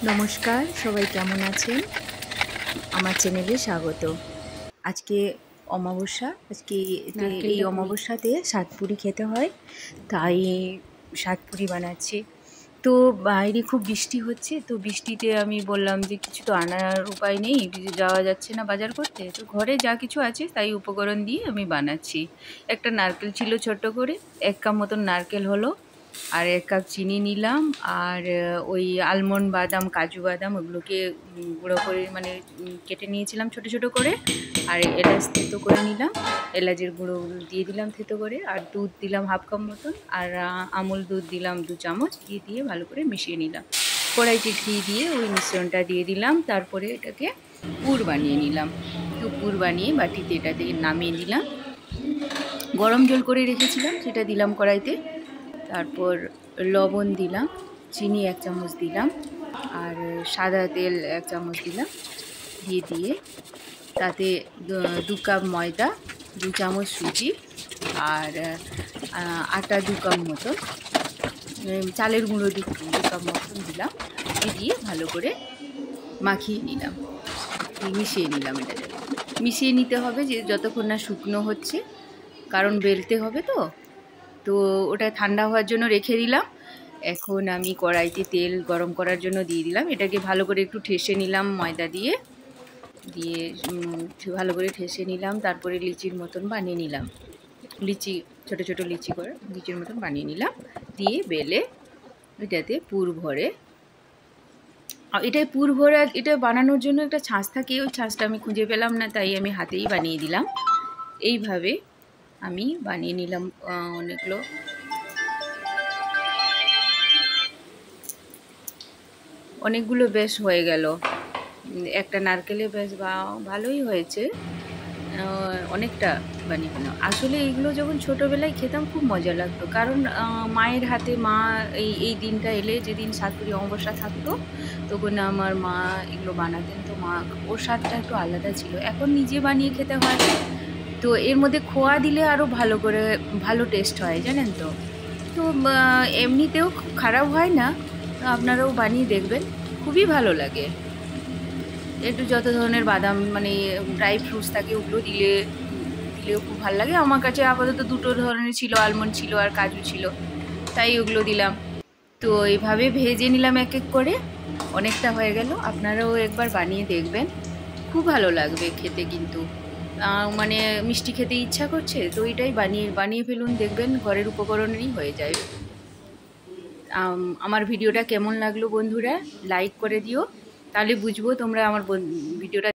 নমস্কার, সবাই কেমন আছেন? আমার চ্যানেলে স্বাগত। আজকে অমাবস্যা, এই অমাবস্যাতে সাতপুরি খেতে হয়, তাই সাতপুরি বানাচ্ছি। তো বাইরে খুব বৃষ্টি হচ্ছে, তো বৃষ্টিতে আমি বললাম যে কিছু তো আনার উপায় নেই, যাওয়া যাচ্ছে না বাজার করতে, তো ঘরে যা কিছু আছে তাই উপকরণ দিয়ে আমি বানাচ্ছি। একটা নারকেল ছিল ছোট্ট করে, 1 কাপ মতন নারকেল হলো, আর 1 কাপ চিনি নিলাম, আর ওই আলমন্ড বাদাম, কাজু বাদাম ওগুলোকে গুঁড়ো করে মানে কেটে নিয়েছিলাম ছোট ছোট করে, আর এলাচ থেতো করে নিলাম, এলাচের গুঁড়ো দিয়ে দিলাম থেতো করে, আর দুধ দিলাম 1/2 কাপ মতন, আর আমুল দুধ দিলাম 2 চামচ, দিয়ে ভালো করে মিশিয়ে নিলাম। কড়াইতে ঘি দিয়ে ওই মিশ্রণটা দিয়ে দিলাম, তারপরে এটাকে পুর বানিয়ে নিলাম। তো পুর বানিয়ে বাটিতে এটাতে নামিয়ে দিলাম। গরম জল করে রেখেছিলাম সেটা দিলাম কড়াইতে, তারপর লবণ দিলাম, চিনি 1 চামচ দিলাম, আর সাদা তেল 1 চামচ দিলাম, দিয়ে তাতে 2 কাপ ময়দা, 2 চামচ সুজি, আর আটা 2 কাপ মতন, চালের গুঁড়ো 2 কাপ মতন দিলাম, দিয়ে ভালো করে মাখিয়ে নিলাম, মিশিয়ে নিলাম। এটাকে মিশিয়ে নিতে হবে যে যতক্ষণ না শুকনো হচ্ছে, কারণ বেলতে হবে তো। তো ওটা ঠান্ডা হওয়ার জন্য রেখে দিলাম। এখন আমি কড়াইতে তেল গরম করার জন্য দিয়ে দিলাম, এটাকে ভালো করে একটু ঠেসে নিলাম ময়দা দিয়ে ভালো করে ঠেসে নিলাম। তারপরে লিচির মতন বানিয়ে নিলাম, ছোট ছোট লিচি করে লিচির মতন বানিয়ে নিলাম, দিয়ে বেলে এটাতে পুর ভরে, এটা বানানোর জন্য একটা ছাঁচ থাকে, ওই ছাঁচটা আমি খুঁজে পেলাম না, তাই আমি হাতেই বানিয়ে দিলাম। এইভাবে আমি বানিয়ে নিলাম অনেকগুলো বেশ হয়ে গেল। একটা নারকেলে বেশ ভালোই হয়েছে, অনেকটা বানিয়ে ফেলাম। আসলে এইগুলো যখন ছোটোবেলায় খেতাম খুব মজা লাগতো, কারণ মায়ের হাতে, মা এই দিনটা এলে, যেদিন সাতপুরি অমাবস্যা থাকতো, তখন আমার মা এগুলো বানাতেন, তো মা ওর স্বাদটা একটু আলাদা ছিল। এখন নিজে বানিয়ে খেতে হয়, তো এর মধ্যে খোয়া দিলে আরও ভালো টেস্ট হয়, জানেন তো। তো এমনিতেও খুব খারাপ হয় না, আপনারাও বানিয়ে দেখবেন, খুবই ভালো লাগে। একটু যত ধরনের বাদাম মানে ড্রাই ফ্রুটস থাকে ওগুলো দিলেও খুব ভালো লাগে। আমার কাছে আপাতত 2 ধরনের ছিল, আলমন্ড ছিল আর কাজু ছিল, তাই ওগুলো দিলাম। তো এইভাবে ভেজে নিলাম এক এক করে, অনেকটা হয়ে গেল। আপনারাও একবার বানিয়ে দেখবেন, খুব ভালো লাগবে খেতে। কিন্তু মানে মিষ্টি খেতে ইচ্ছা করছে, তো এটাই বানিয়ে ফেলুন, দেখবেন ঘরের উপকরণেরই হয়ে যায়। আমার ভিডিওটা কেমন লাগলো বন্ধুরা, লাইক করে দিও, তাহলে বুঝবো তোমরা আমার ভিডিওটা